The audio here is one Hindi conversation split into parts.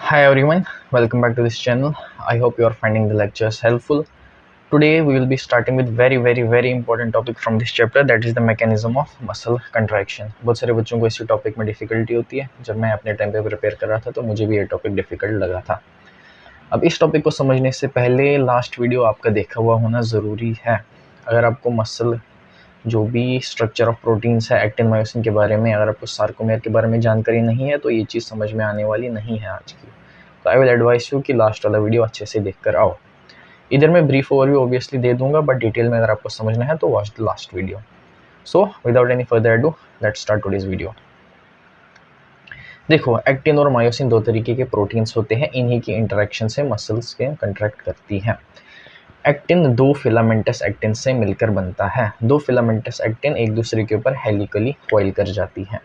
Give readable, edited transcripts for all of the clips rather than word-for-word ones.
Hi everyone, welcome back to this channel. I hope you are finding the lectures helpful. Today we will be starting with very important topic from this chapter, that is the mechanism of muscle contraction. बहुत सारे बच्चों को इसी टॉपिक में डिफिकल्टी होती है. जब मैं अपने टाइम पे प्रिपेयर कर रहा था तो मुझे भी ये टॉपिक डिफिकल्ट लगा था. अब इस टॉपिक को समझने से पहले लास्ट वीडियो आपका देखा हुआ होना ज़रूरी है. अगर आपको मसल जो भी स्ट्रक्चर ऑफ प्रोटीन्स है, एक्टिन मायोसिन के बारे में, अगर आपको सार्कोमेयर के बारे में जानकारी नहीं है तो ये चीज़ समझ में आने वाली नहीं है आज की. तो आई विल एडवाइस यू कि लास्ट वाला वीडियो अच्छे से देख कर आओ. इधर मैं ब्रीफ ओवरव्यू ऑब्वियसली दे दूंगा, बट डिटेल में अगर आपको समझना है तो watch the last video. So without any further ado, let's start today's video. देखो, एक्टिन और मायोसिन दो तरीके के प्रोटीन्स होते हैं. इन्हीं की इंटरेक्शन से मसल्स के कंट्रैक्ट करती हैं. एक्टिन दो फिलामेंटस एक्टिन से मिलकर बनता है. दो फिलामेंटस एक्टिन एक दूसरे के ऊपर हेलिकली कॉइल कर जाती हैं.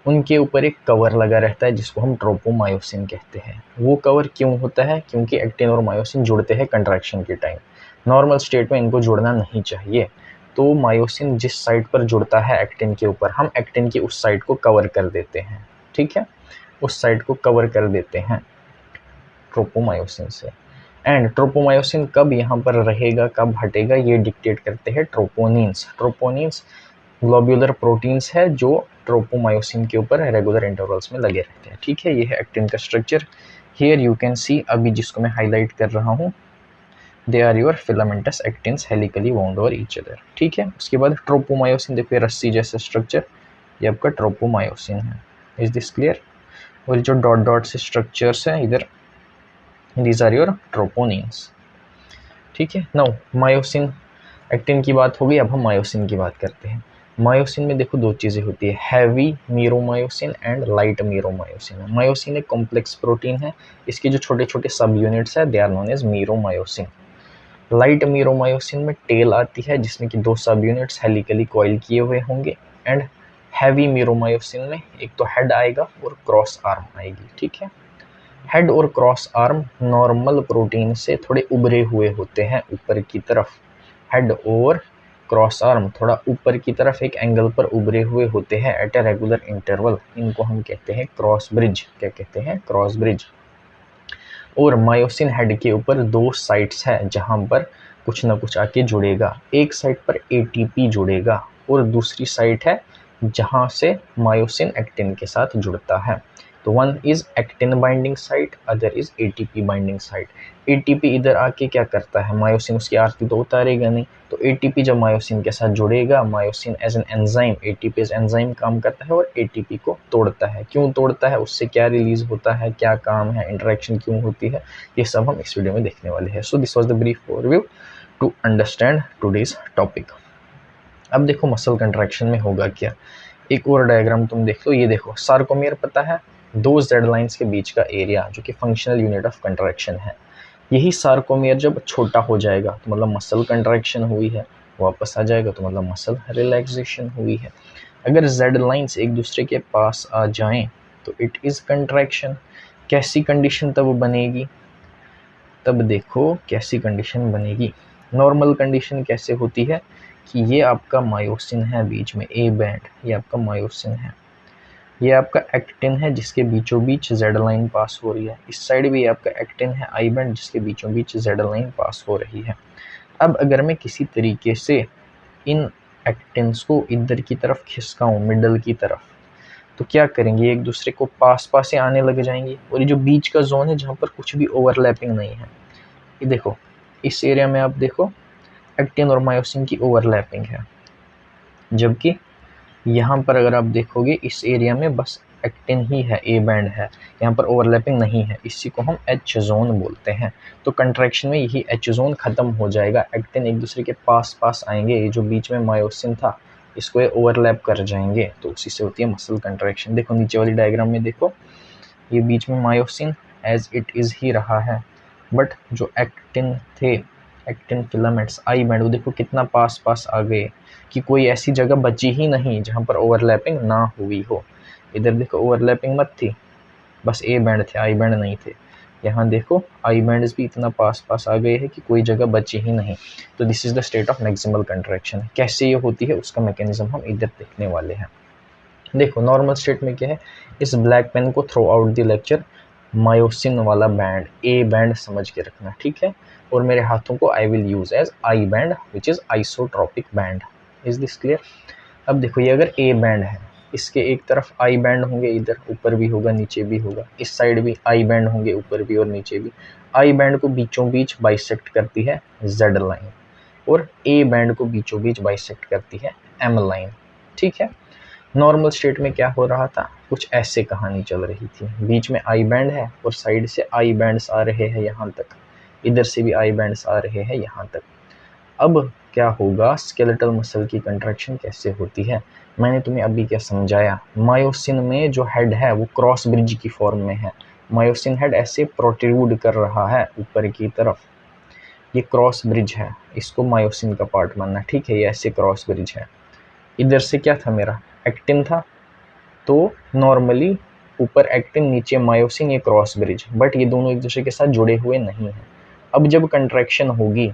उनके ऊपर एक कवर लगा रहता है जिसको हम ट्रोपोमायोसिन कहते हैं. वो कवर क्यों होता है? क्योंकि एक्टिन और मायोसिन जुड़ते हैं कंट्रैक्शन के टाइम. नॉर्मल स्टेट में इनको जुड़ना नहीं चाहिए. तो मायोसिन जिस साइड पर जुड़ता है एक्टिन के ऊपर, हम एक्टिन की उस साइड को कवर कर देते हैं. ठीक है, उस साइड को कवर कर देते हैं ट्रोपोमायोसिन से. एंड ट्रोपोमायोसिन कब यहाँ पर रहेगा, कब हटेगा, ये डिक्टेट करते हैं ट्रोपोनिन्स. ट्रोपोनिन्स ग्लोब्यूलर प्रोटीन्स है जो ट्रोपोमायोसिन के ऊपर रेगुलर इंटरवल्स में लगे रहते हैं. ठीक है, ये है एक्टिन का structure. Here you can see, अभी जिसको मैं हाईलाइट कर रहा हूँ, they are your filamentous actins helically wound over each other. ठीक है, उसके बाद ट्रोपोमायोसिन, देखो ये रस्सी जैसा स्ट्रक्चर, ये आपका ट्रोपोमायोसिन है. Is this clear? और जो डॉट डॉट से स्ट्रक्चर्स हैं इधर, दीज आर योर ट्रोपोनिन्स. ठीक है, नाउ मायोसिन, एक्टिन की बात हो गई, अब हम मायोसिन की बात करते हैं. मायोसिन में देखो दो चीज़ें होती है, heavy meromyosin and light meromyosin. Myosin एक कॉम्प्लेक्स प्रोटीन है. इसके जो छोटे छोटे सब यूनिट्स है, they are known as meromyosin. Light meromyosin में टेल आती है जिसमें कि दो सब यूनिट्स हेलिकली कॉइल किए हुए होंगे. एंड हैवी मीरोमायोसिन में एक तो हेड आएगा और क्रॉस आर्म आएगी. ठीक है, हेड और क्रॉस आर्म नॉर्मल प्रोटीन से थोड़े उभरे हुए होते हैं ऊपर की तरफ. हेड और क्रॉस आर्म थोड़ा ऊपर की तरफ एक एंगल पर उभरे हुए होते हैं एट ए रेगुलर इंटरवल. इनको हम कहते हैं क्रॉस ब्रिज. क्या कहते हैं? Cross bridge. और मायोसिन हेड के ऊपर दो साइट्स है जहां पर कुछ ना कुछ आके जुड़ेगा. एक साइड पर एटीपी जुड़ेगा और दूसरी साइड है जहां से मायोसिन एक्टिन के साथ जुड़ता है. तो one is actin binding site, other is ATP binding site. ATP इधर आके क्या करता है, मायोसिन उसकी आरती तो उतारेगा नहीं. तो एटीपी जब मायोसिन के साथ जुड़ेगा, myosin as an enzyme, ATP as enzyme काम करता है और एटीपी को तोड़ता है. क्यों तोड़ता है, उससे क्या रिलीज होता है, क्या काम है, इंटरेक्शन क्यों होती है, ये सब हम इस वीडियो में देखने वाले हैं. So this was the brief overview to understand today's topic. अब देखो मसल कंट्रैक्शन में होगा क्या. एक और डायग्राम तुम देख लो. ये देखो, सार्कोमियर पता है, दो जेड लाइंस के बीच का एरिया जो कि फंक्शनल यूनिट ऑफ कंट्रैक्शन है. यही सार्कोमियर जब छोटा हो जाएगा तो मतलब मसल कंट्रैक्शन हुई है, वापस आ जाएगा तो मतलब मसल रिलैक्सेशन हुई है. अगर जेड लाइंस एक दूसरे के पास आ जाएं तो इट इज़ कंट्रैक्शन. कैसी कंडीशन तब बनेगी? तब देखो कैसी कंडीशन बनेगी. नॉर्मल कंडीशन कैसे होती है कि ये आपका मायोसिन है बीच में, ए बैंड, ये आपका मायोसिन है, ये आपका एक्टिन है जिसके बीचों बीच जेड लाइन पास हो रही है. इस साइड भी आपका एक्टिन है, आई बैंड, जिसके बीचों बीच जेड लाइन पास हो रही है. अब अगर मैं किसी तरीके से इन एक्टिन्स को इधर की तरफ खिसकाऊं, मिडल की तरफ, तो क्या करेंगे, एक दूसरे को पास पास से आने लग जाएंगे. और ये जो बीच का जोन है जहाँ पर कुछ भी ओवरलैपिंग नहीं है, ये देखो इस एरिया में आप देखो एक्टिन और मायोसिन की ओवरलैपिंग है. जबकि यहाँ पर अगर आप देखोगे इस एरिया में बस एक्टिन ही है, ए बैंड है, यहाँ पर ओवरलैपिंग नहीं है. इसी को हम एच जोन बोलते हैं. तो कंट्रैक्शन में यही एच जोन खत्म हो जाएगा, एक्टिन एक दूसरे के पास पास आएंगे. ये जो बीच में मायोसिन था इसको ये ओवरलैप कर जाएंगे, तो उसी से होती है मसल कंट्रैक्शन. देखो नीचे वाली डायग्राम में देखो, ये बीच में मायोसिन एज इट इज़ ही रहा है, बट जो एक्टिन थे, एक्टिन फिलामेंट्स, आई बैंड, वो देखो कितना पास पास आ गए कि कोई ऐसी जगह बची ही नहीं जहाँ पर ओवरलैपिंग ना हुई हो. इधर देखो ओवरलैपिंग मत थी, बस ए बैंड थे, आई बैंड नहीं थे. यहाँ देखो आई बैंड्स भी इतना पास पास आ गए हैं कि कोई जगह बची ही नहीं. तो this is the state of maximal contraction. कैसे ये होती है उसका मैकेनिज्म हम इधर देखने वाले हैं. देखो नॉर्मल स्टेट में क्या है, इस ब्लैक पेन को throughout the lecture myosin वाला बैंड, ए बैंड समझ के रखना, ठीक है। और मेरे हाथों को I will use as I band which is isotropic band. Is this clear? अब देखो ये अगर ए बैंड है, इसके एक तरफ आई बैंड होंगे, इधर ऊपर भी होगा नीचे भी होगा, इस साइड भी आई बैंड होंगे ऊपर भी और नीचे भी। आई बैंड को बीचों बीच बाइसेक्ट करती है जेड लाइन, और ए बैंड को बीचों बीच बाइसेक्ट करती है एम लाइन, ठीक है। नॉर्मल स्टेट में क्या हो रहा था, कुछ ऐसे कहानी चल रही थी, बीच में आई बैंड है और साइड से आई बैंड्स आ रहे हैं यहाँ तक, इधर से भी आई बैंड्स आ रहे हैं यहाँ तक। अब क्या होगा, स्केलेटल मसल की कंट्रैक्शन कैसे होती है, मैंने तुम्हें अभी क्या समझाया। मायोसिन में जो हेड है वो क्रॉस ब्रिज की फॉर्म में है, मायोसिन हेड ऐसे प्रोट्रूड कर रहा है ऊपर की तरफ, ये क्रॉस ब्रिज है, इसको मायोसिन का पार्ट मानना, ठीक है। ये ऐसे क्रॉस ब्रिज है। इधर से क्या था, मेरा एक्टिन था, तो नॉर्मली ऊपर एक्टिन नीचे मायोसिन, ये क्रॉस ब्रिज, बट ये दोनों एक दूसरे के साथ जुड़े हुए नहीं हैं। अब जब कंट्रैक्शन होगी,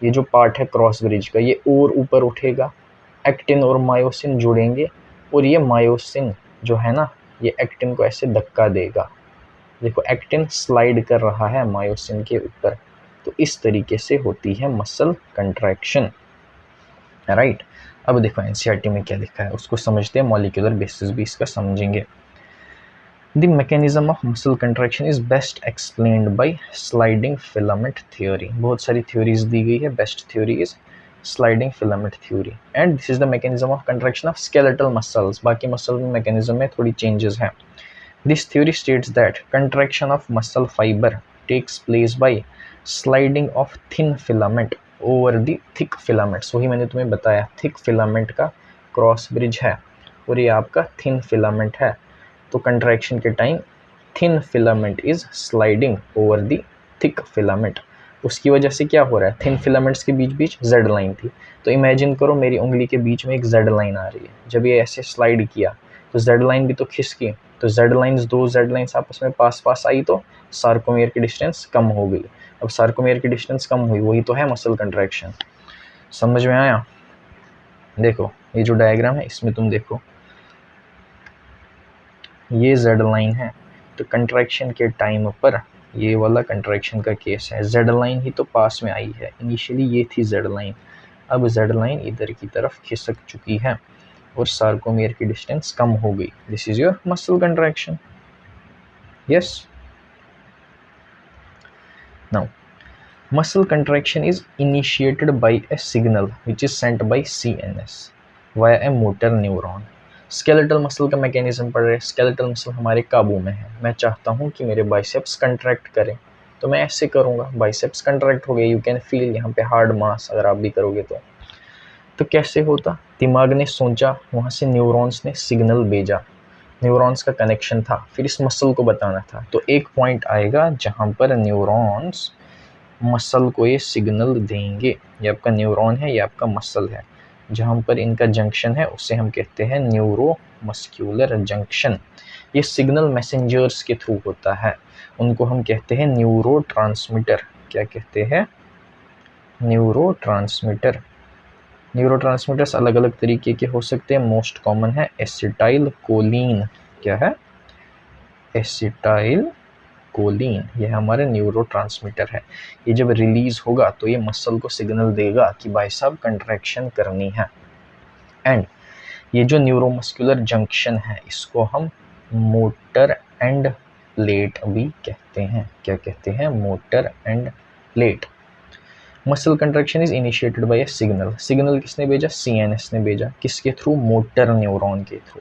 ये जो पार्ट है क्रॉस ब्रिज का, ये और ऊपर उठेगा, एक्टिन और मायोसिन जुड़ेंगे, और ये मायोसिन जो है ना, ये एक्टिन को ऐसे धक्का देगा। देखो एक्टिन स्लाइड कर रहा है मायोसिन के ऊपर, तो इस तरीके से होती है मसल कंट्रैक्शन, राइट। अब देखो एनसीईआरटी में क्या लिखा है उसको समझते हैं, मॉलिक्यूलर बेसिस भी इसका समझेंगे। The mechanism of muscle contraction is best explained by sliding filament theory. बहुत सारी थ्योरीज दी गई है, best theory is sliding filament theory, and this is the mechanism of contraction of skeletal muscles. बाकी मसल में मैकेनिज्म में थोड़ी चेंजेस हैं। This theory states that contraction of muscle fibre takes place by sliding of thin filament over the thick filaments. वही मैंने तुम्हें बताया, थिक फिलामेंट का क्रॉस ब्रिज है और ये आपका थिन फिलामेंट है, तो कंट्रैक्शन के time thin filament is sliding over the thick filament. उसकी वजह से क्या हो रहा है, थिन फिलामेंट्स के बीच बीच जेड लाइन थी, तो इमेजिन करो मेरी उंगली के बीच में एक जेड लाइन आ रही है। जब ये ऐसे स्लाइड किया तो जेड लाइन भी तो खिसकी, तो जेड लाइन्स, दो जेड लाइन्स आपस में पास पास आई तो सार्कोमेयर की डिस्टेंस कम हो गई। अब सार्कोमेयर की डिस्टेंस कम हुई, वही तो है मसल कंट्रैक्शन। समझ में आया? देखो ये जो डायग्राम है इसमें तुम देखो, ये जेड लाइन है, तो कंट्रैक्शन के टाइम पर ये वाला कंट्रैक्शन का केस है, जेड लाइन ही तो पास में आई है। इनिशियली ये थी जेड लाइन, अब जेड लाइन इधर की तरफ खिसक चुकी है और सार्कोमेयर की डिस्टेंस कम हो गई। This is your muscle contraction. Yes, now muscle contraction is initiated by a signal which is sent by CNS via a motor neuron। Skeletal muscle का मैकेनिज्म पढ़ रहे, स्केलेटल मसल हमारे काबू में है। मैं चाहता हूँ कि मेरे बाइसेप्स कंट्रैक्ट करें, तो मैं ऐसे करूँगा, बाइसेप्स कंट्रैक्ट हो गए, यू कैन फील यहाँ पे हार्ड मास, अगर आप भी करोगे तो कैसे होता, दिमाग ने सोचा, वहाँ से न्यूरॉन्स ने सिग्नल भेजा, न्यूरॉन्स का कनेक्शन था, फिर इस मसल को बताना था, तो एक पॉइंट आएगा जहाँ पर न्यूरॉन्स मसल को ये सिग्नल देंगे। ये आपका न्यूरॉन है, ये आपका मसल है, जहाँ पर इनका जंक्शन है उसे हम कहते हैं न्यूरो मस्क्यूलर जंक्शन। ये सिग्नल मैसेंजर्स के थ्रू होता है, उनको हम कहते हैं न्यूरो ट्रांसमीटर। क्या कहते हैं? Neuro transmitter. न्यूरो ट्रांसमीटर्स अलग अलग तरीके के हो सकते हैं, मोस्ट कॉमन है एसिटाइल कोलिन। क्या है? एसिटाइल कोलिन, ये हमारे न्यूरोट्रांसमीटर है। ये जब रिलीज होगा तो ये मसल को सिग्नल देगा कि भाई साहब कंट्रैक्शन करनी है। एंड ये जो न्यूरोमस्कुलर जंक्शन है इसको हम मोटर एंड प्लेट भी कहते हैं। क्या कहते हैं? Motor end plate. Muscle contraction is initiated by a signal. Signal किसने भेजा? सीएनएस ने भेजा। किसके थ्रू? मोटर न्यूरॉन के थ्रू।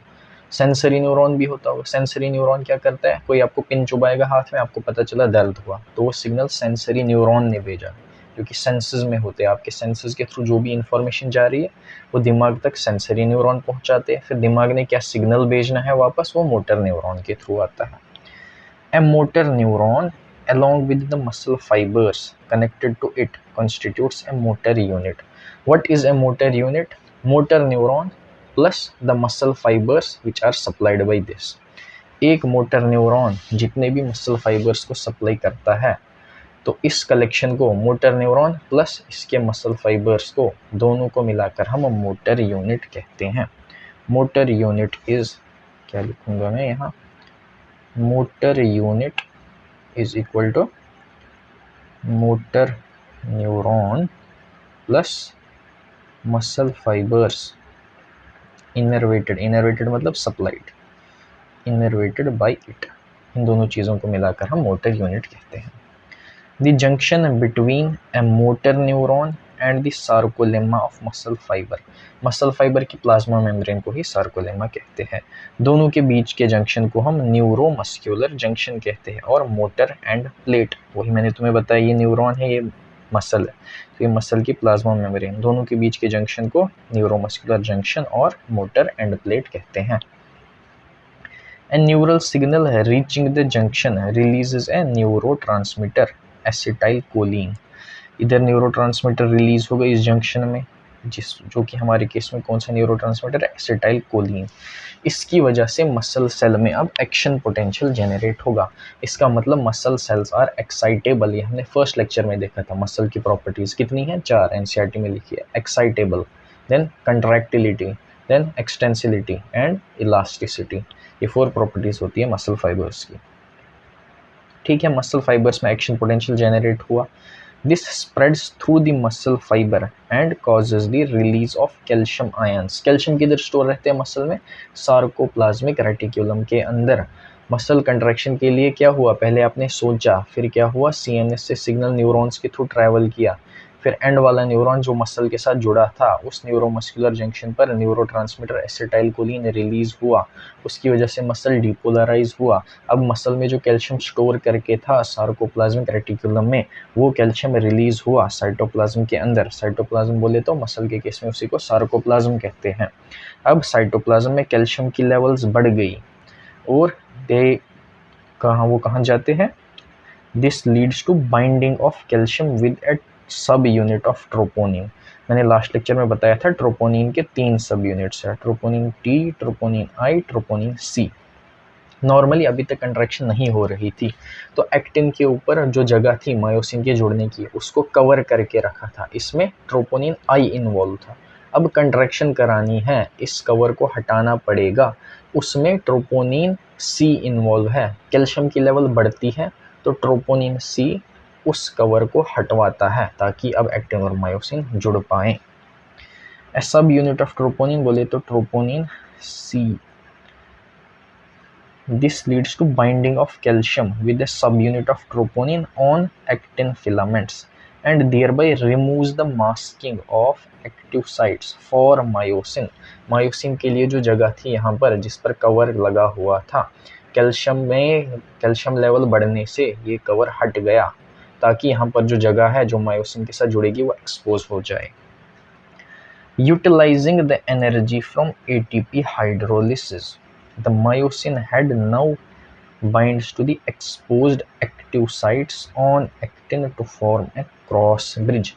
सेंसरी न्यूरॉन भी होता होगा। सेंसरी न्यूरॉन क्या करता है? कोई आपको पिन चुभाएगा हाथ में, आपको पता चला दर्द हुआ, तो वो सिग्नल सेंसरी न्यूरॉन ने भेजा, जो कि सेंसेस में होते हैं। आपके सेंसेस के थ्रू जो भी इंफॉर्मेशन जा रही है वो दिमाग तक सेंसरी न्यूरॉन पहुंचाते हैं, फिर दिमाग ने क्या सिग्नल भेजना है वापस, वो मोटर न्यूरॉन के थ्रू आता है। A motor neuron along with the muscle fibers connected to it constitutes a motor unit. What is a motor unit? Motor neuron plus the muscle fibers which are supplied by this. एक मोटर न्यूरॉन जितने भी मसल फाइबर्स को सप्लाई करता है, तो इस कलेक्शन को मोटर न्यूरॉन प्लस इसके मसल फाइबर्स को, दोनों को मिलाकर हम मोटर यूनिट कहते हैं। मोटर यूनिट इज, क्या लिखूंगा मैं यहाँ, motor unit is equal to motor neuron plus muscle fibres innervated मतलब सप्लाइड, इनर्वेटेड बाय इट। इन दोनों चीज़ों को मिलाकर हम मोटर यूनिट कहते हैं। The junction between a motor neuron and the sarcolemma of muscle fibre की प्लाज्मा मेम्ब्रेन को ही सार्कोलेमा कहते हैं। दोनों के बीच के जंक्शन को हम न्यूरोमस्क्यूलर जंक्शन कहते हैं। और मोटर एंड प्लेट, वही मैंने तुम्हें बताया, ये न्यूरॉन है, ये मसल है, तो ये मसल की प्लाज्मा मेम्ब्रेन, दोनों के बीच के जंक्शन को न्यूरोमस्क्यूलर जंक्शन और मोटर एंड प्लेट कहते हैं। A neural signal reaching the junction releases a neurotransmitter acetylcholine। इधर न्यूरोट्रांसमीटर रिलीज होगा इस जंक्शन में, जो कि हमारे केस में कौन सा न्यूरोट्रांसमीटर है, एसिटाइलकोलिन। इसकी वजह से मसल सेल में अब एक्शन पोटेंशियल जनरेट होगा। इसका मतलब मसल सेल्स आर एक्साइटेबल। ये हमने फर्स्ट लेक्चर में देखा था। मसल की प्रॉपर्टीज कितनी है, 4, एनसीईआरटी में लिखी है। Excitable, then contractility, then extensibility and elasticity. ये 4 प्रॉपर्टीज होती है मसल फाइबर्स की। ठीक है, मसल फाइबर्स में एक्शन पोटेंशियल जनरेट हुआ। This spreads through the muscle fibre and causes the release of calcium ions. Calcium किधर स्टोर रहते हैं मसल में, सार्कोप्लाज्मिक रेटिकुलम के अंदर। मसल कंट्रैक्शन के लिए क्या हुआ, पहले आपने सोचा, फिर क्या हुआ, सीएनएस से सिग्नल न्यूरॉन्स के थ्रू ट्रैवल किया, फिर एंड वाला न्यूरॉन जो मसल के साथ जुड़ा था उस न्यूरोमस्कुलर जंक्शन पर न्यूरोट्रांसमीटर एसिटाइलकोलिन रिलीज हुआ। उसकी वजह से मसल डिपोलराइज हुआ। अब मसल में जो कैल्शियम स्टोर करके था सार्कोप्लाज्मिक रेटिकुलम में, वो कैल्शियम रिलीज हुआ साइटोप्लाज्म के अंदर। साइटोप्लाज्म बोले तो मसल के केस में उसी को सार्कोप्लाज्म कहते हैं। अब साइटोप्लाज्म में कैल्शियम की लेवल्स बढ़ गई और वो कहाँ जाते हैं, this leads to binding of calcium with a sub unit of troponin. मैंने लास्ट लेक्चर में बताया था ट्रोपोनिन के 3 सब यूनिट्स है, troponin T, troponin I, troponin C. Normally अभी तक कंट्रैक्शन नहीं हो रही थी, तो एक्टिन के ऊपर जो जगह थी मायोसिन के जुड़ने की, उसको कवर करके रखा था। इसमें ट्रोपोनिन आई इन्वॉल्व था। अब कंट्रैक्शन करानी है, इस कवर को हटाना पड़ेगा, उसमें ट्रोपोनिन सी इन्वॉल्व है। कैल्शियम की लेवल बढ़ती है तो ट्रोपोनिन सी उस कवर को हटवाता है ताकि अब एक्टिन और मायोसिन जुड़ पाएं। ए सब यूनिट ऑफ ट्रोपोनिन बोले तो troponin C. This leads to binding of calcium with a sub unit of troponin on actin filaments and thereby removes the masking of active sites for myosin. Myosin के लिए जो जगह थी यहाँ पर जिस पर कवर लगा हुआ था, कैल्शियम लेवल बढ़ने से ये कवर हट गया ताकि यहाँ पर जो जगह है जो मायोसिन के साथ जुड़ेगी वो एक्सपोज हो जाए। Utilising the energy from ATP hydrolysis, the myosin head now binds to the exposed active sites on actin to form a cross bridge.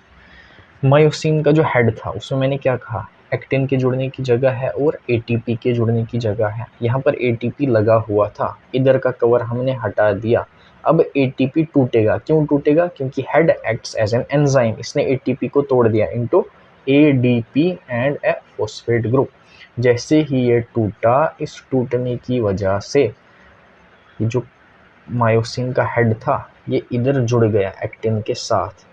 Myosin का जो हेड था उसमें मैंने क्या कहा, एक्टिन के जुड़ने की जगह है और एटीपी के जुड़ने की जगह है। यहाँ पर एटीपी लगा हुआ था, इधर का कवर हमने हटा दिया। अब एटीपी टूटेगा, क्यों टूटेगा, क्योंकि head acts as an enzyme. इसने एटीपी को तोड़ दिया into ADP and a phosphate group. जैसे ही ये टूटा, इस टूटने की वजह से जो मायोसिन का हेड था ये इधर जुड़ गया एक्टिन के साथ।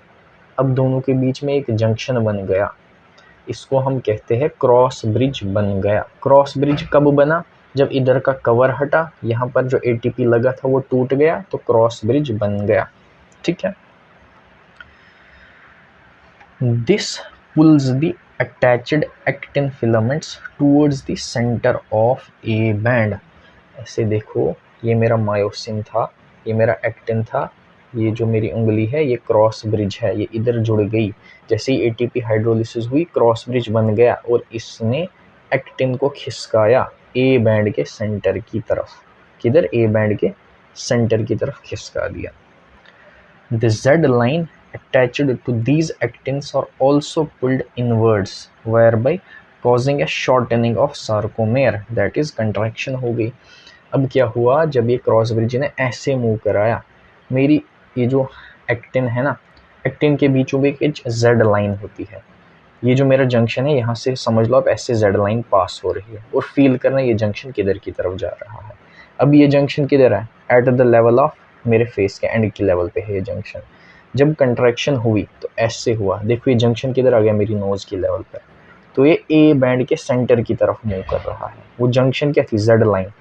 अब दोनों के बीच में एक जंक्शन बन गया, इसको हम कहते हैं क्रॉस ब्रिज बन गया। क्रॉस ब्रिज कब बना, जब इधर का कवर हटा, यहाँ पर जो एटीपी लगा था वो टूट गया तो क्रॉस ब्रिज बन गया। ठीक है, this pulls the attached actin filaments towards the centre of A band. ऐसे देखो, ये मेरा मायोसिन था, ये मेरा एक्टिन था, ये जो मेरी उंगली है ये क्रॉस ब्रिज है, ये इधर जुड़ गई। जैसे ही एटीपी हाइड्रोलिसिस हुई क्रॉस ब्रिज बन गया और इसने एक्टिन को खिसकाया ए बैंड के सेंटर की तरफ। किधर, ए बैंड के सेंटर की तरफ खिसका दिया। The Z line attached to these actins are also pulled inwards whereby causing a shortening of sarcomere, that is contraction हो गई। अब क्या हुआ, जब ये क्रॉस ब्रिज ने ऐसे मूव कराया, मेरी ये जो एक्टिन है ना, एक्टिन के बीचों में एक जेड लाइन होती है। ये जो मेरा जंक्शन है यहाँ से समझ लो आप ऐसे जेड लाइन पास हो रही है और फील करना ये जंक्शन किधर की तरफ जा रहा है। अब ये जंक्शन किधर है, एट द लेवल ऑफ मेरे फेस के एंड की लेवल पे है ये जंक्शन। जब कंट्रैक्शन हुई तो ऐसे हुआ, देखो ये जंक्शन किधर आ गया, मेरी नोज़ की लेवल पर। तो ये ए बैंड के सेंटर की तरफ मूव कर रहा है। वो जंक्शन क्या थी, जेड लाइन।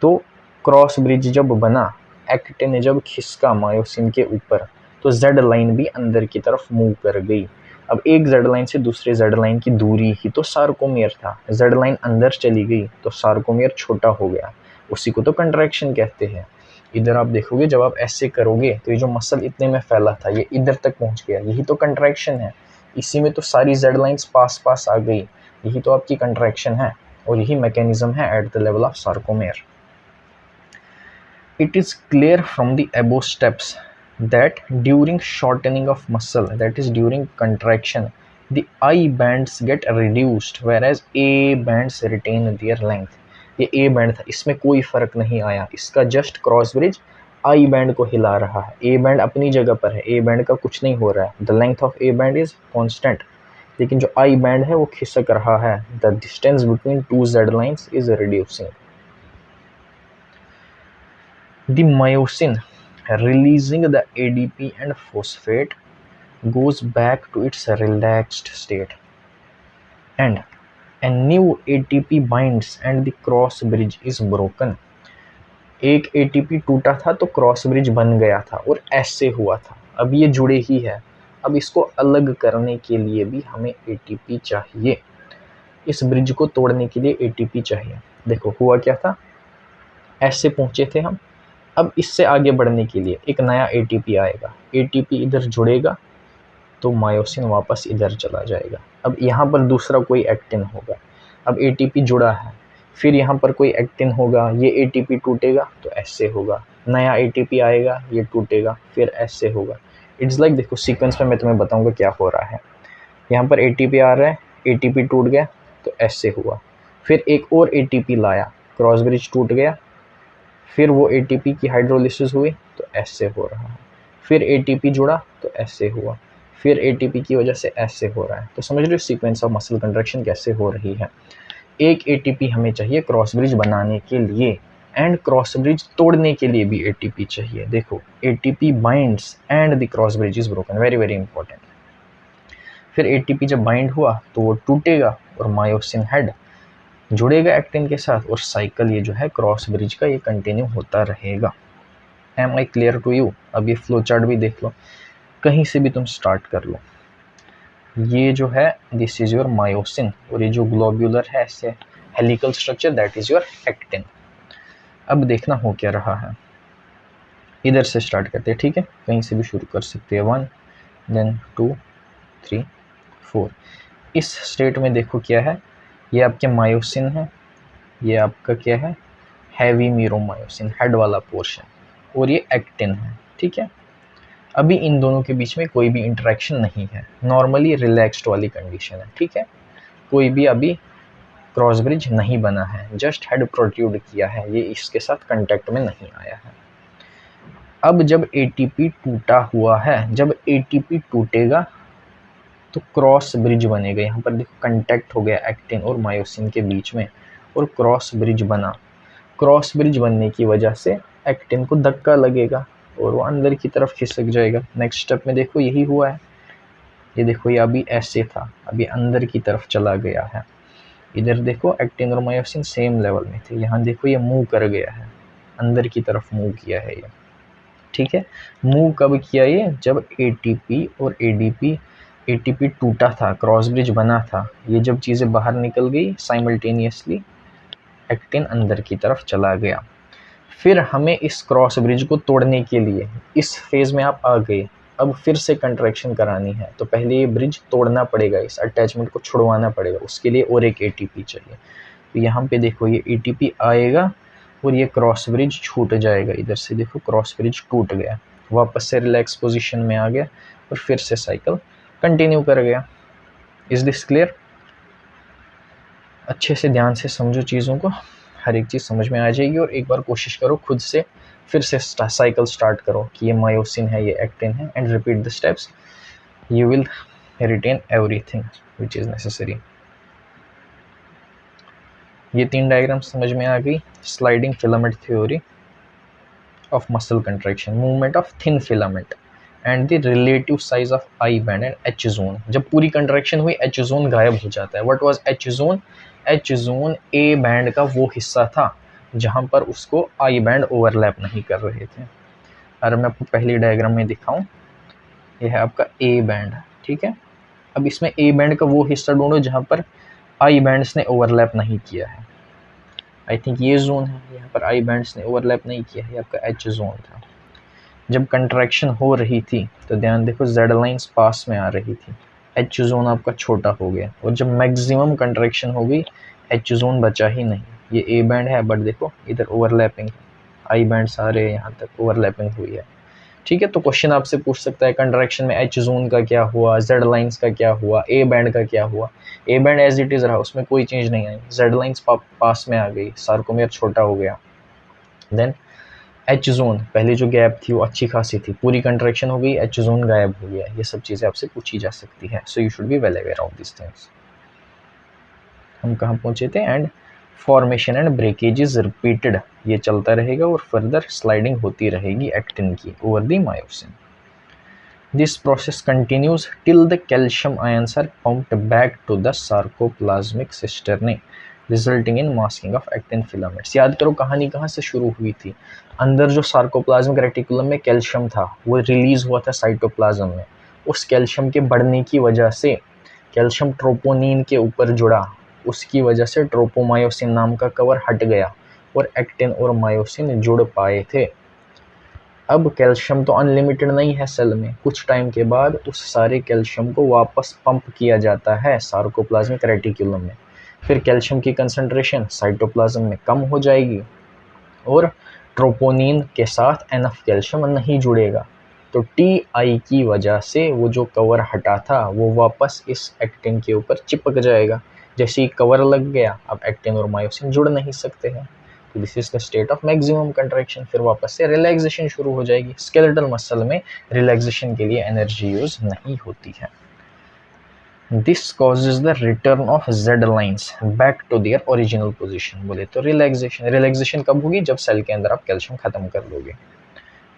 तो क्रॉस ब्रिज जब बना, एक्टिन ने जब खिसका मायोसिन के ऊपर, तो जेड लाइन भी अंदर की तरफ मूव कर गई। अब एक जेड लाइन से दूसरे जेड लाइन की दूरी ही तो सार्कोमियर था, जेड लाइन अंदर चली गई तो सार्कोमियर छोटा हो गया, उसी को तो कंट्रैक्शन कहते हैं। इधर आप देखोगे जब आप ऐसे करोगे तो ये जो मसल इतने में फैला था ये इधर तक पहुंच गया, यही तो कंट्रैक्शन है। इसी में तो सारी जेड लाइंस पास पास आ गई, यही तो आपकी कंट्रैक्शन है, और यही मैकेनिज्म है at the level of sarcomere. It is clear from the above steps that during shortening of muscle, that is during contraction, the I bands get reduced whereas A bands retain their length। ये A बैंड था, इसमें कोई फर्क नहीं आया, इसका just cross bridge I band को हिला रहा है। A बैंड अपनी जगह पर है, A बैंड का कुछ नहीं हो रहा है, the length of A band is constant, लेकिन जो I बैंड है वो खिसक रहा है, the distance between two Z lines is reducing. The myosin releasing the ADP and phosphate goes back to its relaxed state and a new ATP binds and the cross bridge is broken। एक ATP टूटा था तो क्रॉस ब्रिज बन गया था और ऐसे हुआ था, अब ये जुड़े ही है। अब इसको अलग करने के लिए भी हमें ATP चाहिए, इस ब्रिज को तोड़ने के लिए ATP चाहिए। देखो हुआ क्या था, ऐसे पहुंचे थे हम, अब इससे आगे बढ़ने के लिए एक नया ATP आएगा, ATP इधर जुड़ेगा तो मायोसिन वापस इधर चला जाएगा। अब यहाँ पर दूसरा कोई एक्टिन होगा, अब ATP जुड़ा है, फिर यहाँ पर कोई एक्टिन होगा, ये ATP टूटेगा तो ऐसे होगा, नया ATP आएगा, ये टूटेगा, फिर ऐसे होगा। इट्स लाइक देखो सीक्वेंस में मैं तुम्हें बताऊंगा क्या हो रहा है। यहाँ पर ATP आ रहा है, ATP टूट गया तो ऐसे हुआ, फिर एक और ATP लाया, क्रॉस ब्रिज टूट गया, फिर वो ATP की हाइड्रोलिसिस हुई तो ऐसे हो रहा है, फिर ATP जुड़ा तो ऐसे हुआ, फिर ATP की वजह से ऐसे हो रहा है। तो समझ लो सीक्वेंस ऑफ मसल कंट्रैक्शन कैसे हो रही है। एक ATP हमें चाहिए क्रॉस ब्रिज बनाने के लिए, एंड क्रॉस ब्रिज तोड़ने के लिए भी ATP चाहिए। देखो ATP binds and the cross bridge is broken, very very important. फिर ATP जब बाइंड हुआ तो वो टूटेगा और मायोसिन हेड जुड़ेगा एक्टिन के साथ, और साइकिल ये जो है क्रॉस ब्रिज का ये कंटिन्यू होता रहेगा। Am I clear to you. अब ये फ्लो चार्ट भी देख लो, कहीं से भी तुम स्टार्ट कर लो। ये जो है दिस इज योर मायोसिन, और ये जो ग्लोब्यूलर है ऐसे helical structure that is your actin. अब देखना हो क्या रहा है, इधर से स्टार्ट करते हैं, ठीक है, कहीं से भी शुरू कर सकते हैं, 1 देन 2 3 4। इस स्टेट में देखो क्या है, ये आपके मायोसिन है, ये आपका क्या है, हैवी मीरोमायोसिन हेड वाला पोर्शन, और ये एक्टिन है, ठीक है। अभी इन दोनों के बीच में कोई भी इंटरेक्शन नहीं है, नॉर्मली रिलैक्स्ड वाली कंडीशन है, ठीक है। कोई भी अभी क्रॉस ब्रिज नहीं बना है, जस्ट हेड प्रोट्रूड किया है, ये इसके साथ कांटेक्ट में नहीं आया है। अब जब ATP टूटा हुआ है, जब ATP टूटेगा तो क्रॉस ब्रिज बनेगा। यहाँ पर देखो कांटेक्ट हो गया एक्टिन और मायोसिन के बीच में, और क्रॉस ब्रिज बना। क्रॉस ब्रिज बनने की वजह से एक्टिन को धक्का लगेगा और वो अंदर की तरफ खिसक जाएगा। नेक्स्ट स्टेप में देखो यही हुआ है, ये देखो ये अभी ऐसे था, अभी अंदर की तरफ चला गया है। इधर देखो एक्टिन और मायोसिन सेम लेवल में थे, यहाँ देखो ये मूव कर गया है, अंदर की तरफ मूव किया है ये, ठीक है। मूव कब किया ये, जब ATP और ATP टूटा था, क्रॉस ब्रिज बना था, ये जब चीज़ें बाहर निकल गई साइमल्टेनियसली, एक्टिन अंदर की तरफ चला गया। फिर हमें इस क्रॉस ब्रिज को तोड़ने के लिए इस फेज में आप आ गए, अब फिर से कंट्रैक्शन करानी है तो पहले ये ब्रिज तोड़ना पड़ेगा, इस अटैचमेंट को छुड़वाना पड़ेगा, उसके लिए और एक ATP चाहिए। तो यहाँ पे देखो ये ATP आएगा और ये क्रॉस ब्रिज छूट जाएगा, इधर से देखो क्रॉस ब्रिज टूट गया, वापस से रिलैक्स पोजीशन में आ गया और फिर से साइकिल कंटिन्यू कर गया। Is this clear? अच्छे से ध्यान से समझो चीज़ों को, हर एक चीज़ समझ में आ जाएगी। और एक बार कोशिश करो खुद से फिर से साइकिल स्टार्ट करो कि ये मायोसिन है, ये एक्टिन है, and repeat the steps, you will retain everything which is necessary. ये 3 डायग्राम समझ में आ गई, sliding filament theory, of muscle contraction, movement of thin filament and the relative size of I band and H zone. जब पूरी contraction हुई H zone गायब हो जाता है. What was H zone? H zone A band का वो हिस्सा था जहाँ पर उसको I band overlap नहीं कर रहे थे. अगर मैं आपको पहली डायग्राम में दिखाऊं, यह है आपका A band, ठीक है. अब इसमें A band का वो हिस्सा ढूंढो जहाँ पर I bands ने overlap नहीं किया है. आई थिंक ये जोन है, यहाँ पर आई बैंड्स ने ओवरलैप नहीं किया है, आपका एच जोन था. जब कंट्रैक्शन हो रही थी तो ध्यान देखो जेड लाइंस पास में आ रही थी, एच जोन आपका छोटा हो गया, और जब मैक्सिमम कंट्रैक्शन हो गई एच जोन बचा ही नहीं. ये ए बैंड है बट देखो इधर ओवरलैपिंग, आई बैंड सारे यहाँ तक ओवरलैपिंग हुई है, ठीक है. तो क्वेश्चन आपसे पूछ सकता है कंट्रैक्शन में एच जोन का क्या हुआ, जेड लाइंस का क्या हुआ, ए बैंड का क्या हुआ. A band as it is रहा, उसमें कोई चेंज नहीं आई, जेड लाइंस पास में आ गई, सार्कोमेयर छोटा हो गया. देन एच जोन, पहले जो गैप थी वो अच्छी खासी थी, पूरी कंट्रैक्शन हो गई, एच जोन गायब हो गया. ये सब चीज़ें आपसे पूछी जा सकती है. So you should be well aware of this things. हम कहाँ पहुँचे थे? And formation and breakage is repeated, ये चलता रहेगा और फर्दर स्लाइडिंग होती रहेगी एक्टिन की over the myosin. This process continues till the calcium ions are pumped back to the sarcoplasmic cisternae resulting in masking of actin filaments. याद करो कहानी कहाँ से शुरू हुई थी. अंदर जो सार्कोप्लाज्मिक रेटिकुलम में कैल्शियम था वो रिलीज हुआ था साइटोप्लाज्म में. उस कैल्शियम के बढ़ने की वजह से कैल्शियम ट्रोपोनिन के ऊपर जुड़ा, उसकी वजह से ट्रोपोमायोसिन नाम का कवर हट गया और एक्टिन और मायोसिन जुड़ पाए थे. अब कैल्शियम तो अनलिमिटेड नहीं है सेल में, कुछ टाइम के बाद उस सारे कैल्शियम को वापस पंप किया जाता है सार्कोप्लाज्मिक रेटिकुलम में. फिर कैल्शियम की कंसंट्रेशन साइटोप्लाज्म में कम हो जाएगी और ट्रोपोनिन के साथ एनफ कैल्शियम नहीं जुड़ेगा, तो टी की वजह से वो जो कवर हटा था वो वापस इस एक्टिन के ऊपर चिपक जाएगा. जैसे ही कवर लग गया अब एक्टिन और मायोसिन जुड़ नहीं सकते हैं. तो this is the state of maximum contraction. फिर वापस से रिलैक्सेशन शुरू हो जाएगी. स्केलेटल मसल में रिलैक्सेशन के लिए एनर्जी यूज नहीं होती है. This causes the return of Z lines back to their original position. बोले तो रिलैक्सेशन कब होगी? जब सेल के अंदर आप कैल्शियम खत्म कर दोगे.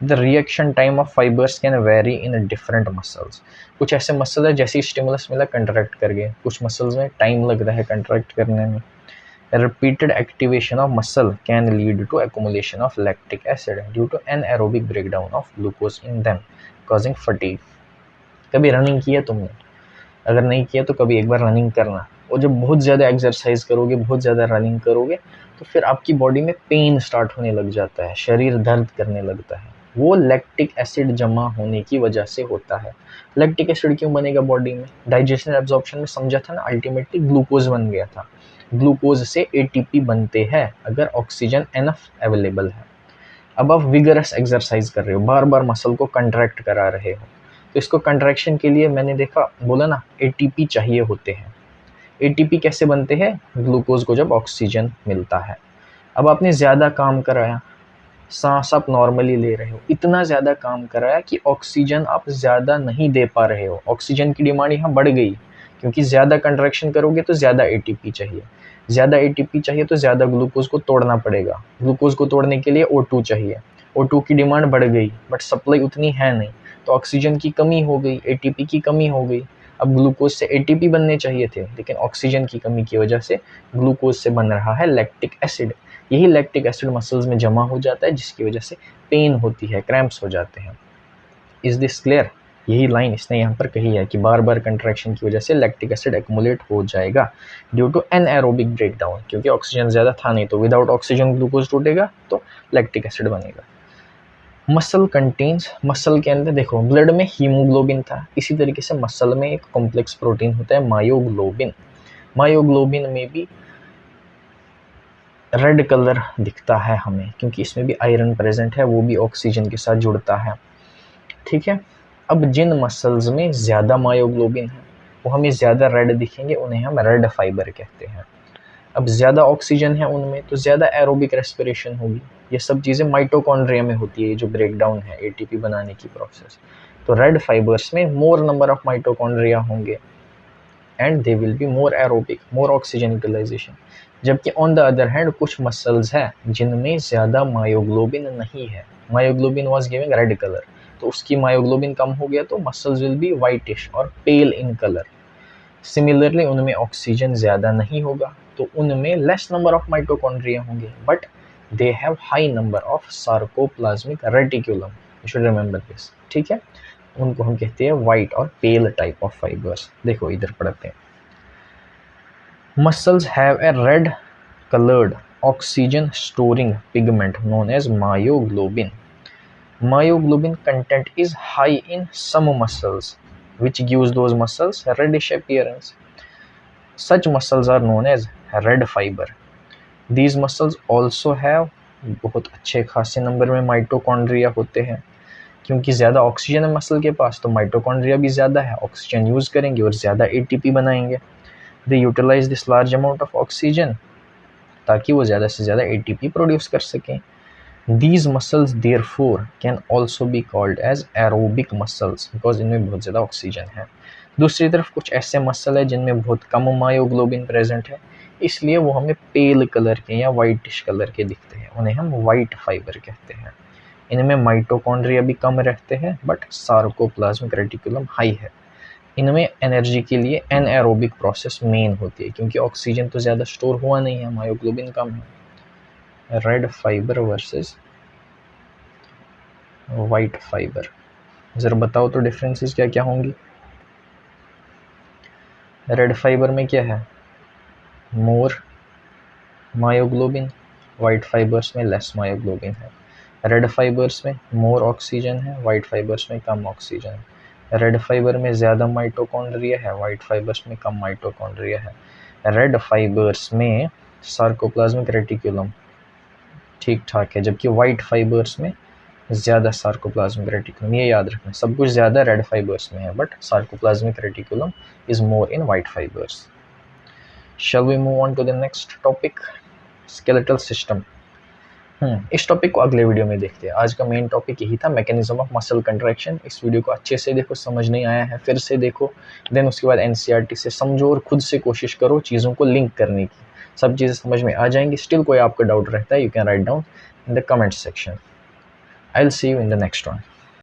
The reaction time of fibres can very in different muscles. कुछ ऐसे मसल है जैसे स्टिमुलस मिला कंट्रैक्ट कर गए, कुछ मसल्स में टाइम लगता है कंट्रैक्ट करने में. Repeated activation of muscle can lead to accumulation of lactic acid due to anaerobic breakdown of glucose in them, causing fatigue. कभी रनिंग किया तुमने? अगर नहीं किया तो कभी एक बार रनिंग करना. और जब बहुत ज़्यादा एक्सरसाइज करोगे, बहुत ज़्यादा रनिंग करोगे तो फिर आपकी बॉडी में पेन स्टार्ट होने लग जाता है, शरीर दर्द करने लगता है. वो लैक्टिक एसिड जमा होने की वजह से होता है. लैक्टिक एसिड क्यों बनेगा बॉडी में? डाइजेशन एब्जॉर्प्शन में समझा था ना, अल्टीमेटली ग्लूकोज बन गया था. ग्लूकोज से एटीपी बनते हैं अगर ऑक्सीजन एनफ अवेलेबल है. अब आप विगरस एक्सरसाइज कर रहे हो, बार बार मसल को कंट्रैक्ट करा रहे हो, तो इसको कंट्रैक्शन के लिए मैंने देखा, बोला ना एटीपी चाहिए होते हैं. एटीपी कैसे बनते हैं? ग्लूकोज को जब ऑक्सीजन मिलता है. अब आपने ज़्यादा काम कराया, सांस आप नॉर्मली ले रहे हो, इतना ज़्यादा काम कराया कि ऑक्सीजन आप ज़्यादा नहीं दे पा रहे हो. ऑक्सीजन की डिमांड यहाँ बढ़ गई क्योंकि ज़्यादा कंट्रैक्शन करोगे तो ज़्यादा एटीपी चाहिए, ज़्यादा एटीपी चाहिए तो ज़्यादा ग्लूकोज को तोड़ना पड़ेगा. ग्लूकोज को तोड़ने के लिए O2 चाहिए, O2 की डिमांड बढ़ गई बट सप्लाई उतनी है नहीं, तो ऑक्सीजन की कमी हो गई, एटीपी की कमी हो गई. अब ग्लूकोज से एटीपी बनने चाहिए थे लेकिन ऑक्सीजन की कमी की वजह से ग्लूकोज से बन रहा है लैक्टिक एसिड. यही लैक्टिक एसिड मसल्स में जमा हो जाता है जिसकी वजह से पेन होती है, क्रैम्प्स हो जाते हैं. Is this clear? यही लाइन इसने यहाँ पर कही है कि बार बार कंट्रैक्शन की वजह से लैक्टिक एसिड एक्युमुलेट हो जाएगा ड्यू टू एनएरोबिक ब्रेकडाउन, क्योंकि ऑक्सीजन ज़्यादा था नहीं, तो विदाउट ऑक्सीजन ग्लूकोज टूटेगा तो लैक्टिक एसिड बनेगा. मसल कंटेन्स, मसल के अंदर देखो ब्लड में हीमोग्लोबिन था, इसी तरीके से मसल में एक कॉम्प्लेक्स प्रोटीन होता है मायोग्लोबिन. मायोग्लोबिन में भी रेड कलर दिखता है हमें क्योंकि इसमें भी आयरन प्रेजेंट है, वो भी ऑक्सीजन के साथ जुड़ता है. ठीक है. अब जिन मसल्स में ज़्यादा मायोग्लोबिन है वो हमें ज़्यादा रेड दिखेंगे, उन्हें हम रेड फाइबर कहते हैं. अब ज़्यादा ऑक्सीजन है उनमें तो ज़्यादा एरोबिक रेस्पिरेशन होगी. ये सब चीज़ें माइटोकॉन्ड्रिया में होती है, जो ब्रेकडाउन है एटीपी बनाने की प्रोसेस. तो रेड फाइबर्स में मोर नंबर ऑफ माइटोकॉन्ड्रिया होंगे and they will be more aerobic, more oxygen utilisation. जबकि ऑन द अदर हैंड कुछ मसल्स हैं जिनमें ज़्यादा मायोग्लोबिन नहीं है। Myoglobin was giving red colour, तो उसकी मायोग्लोबिन कम हो गया तो मसल्स विल बी वाइटिश और पेल इन कलर। सिमिलरली उनमें ऑक्सीजन ज़्यादा नहीं होगा तो उनमें लेस नंबर ऑफ माइटोकॉन्ड्रिया होंगे, but they have high number of sarcoplasmic reticulum. You should remember this, ठीक है। उनको हम कहते हैं वाइट और पेल टाइप ऑफ फाइबर्स। देखो इधर पढ़ते हैं। Muscles have a red colored oxygen storing pigment known as myoglobin. Myoglobin content is high in some muscles, which gives those muscles reddish appearance. Such muscles are known as red fiber. These muscles also have बहुत अच्छे खासे नंबर में माइटोकॉन्ड्रिया होते हैं, क्योंकि ज़्यादा ऑक्सीजन है मसल के पास तो माइटोकॉन्ड्रिया भी ज़्यादा है, ऑक्सीजन यूज़ करेंगे और ज़्यादा एटीपी बनाएंगे। They utilise this large amount of oxygen ताकि वो ज़्यादा से ज़्यादा एटीपी प्रोड्यूस कर सकें। These muscles therefore can also be called as aerobic muscles because इनमें बहुत ज़्यादा ऑक्सीजन है। दूसरी तरफ कुछ ऐसे मसल है जिनमें बहुत कम मायोग्लोबिन प्रेजेंट है, इसलिए वो हमें पेल कलर के या वाइटिश कलर के दिखते हैं, उन्हें हम वाइट फाइबर कहते हैं। इनमें माइटोकॉन्ड्रिया भी कम रहते हैं बट सार्कोप्लाज्मिक रेटिकुलम हाई है। इनमें एनर्जी के लिए एनएरोबिक प्रोसेस मेन होती है, क्योंकि ऑक्सीजन तो ज़्यादा स्टोर हुआ नहीं है, मायोग्लोबिन कम है। Red fibre versus white fibre, ज़रा बताओ तो डिफरेंसेस क्या क्या होंगी। रेड फाइबर में क्या है, मोर मायोग्लोबिन, वाइट फाइबर्स में लेस मायोग्लोबिन है। रेड फाइबर्स में मोर ऑक्सीजन है, वाइट फाइबर्स में कम ऑक्सीजन है। रेड फाइबर में ज़्यादा माइटोकॉन्ड्रिया है, वाइट फाइबर्स में कम माइटोकॉन्ड्रिया है। रेड फाइबर्स में सार्कोप्लाज्मिक रेटिकुलम ठीक ठाक है, जबकि वाइट फाइबर्स में ज़्यादा सार्कोप्लाज्मिक रेटिकुलम। ये याद रखना, सब कुछ ज़्यादा रेड फाइबर्स में है but sarcoplasmic reticulum is more in white fibres. Shall we move on to the next topic, skeletal system? इस टॉपिक को अगले वीडियो में देखते हैं। आज का मेन टॉपिक यही था, मैकेनिज्म ऑफ मसल कंट्रैक्शन। इस वीडियो को अच्छे से देखो, समझ नहीं आया है फिर से देखो, देन उसके बाद एनसीईआरटी से समझो और खुद से कोशिश करो चीज़ों को लिंक करने की, सब चीज़ें समझ में आ जाएंगी। स्टिल कोई आपका डाउट रहता है, you can write down in the comment section. I will see you in the next one.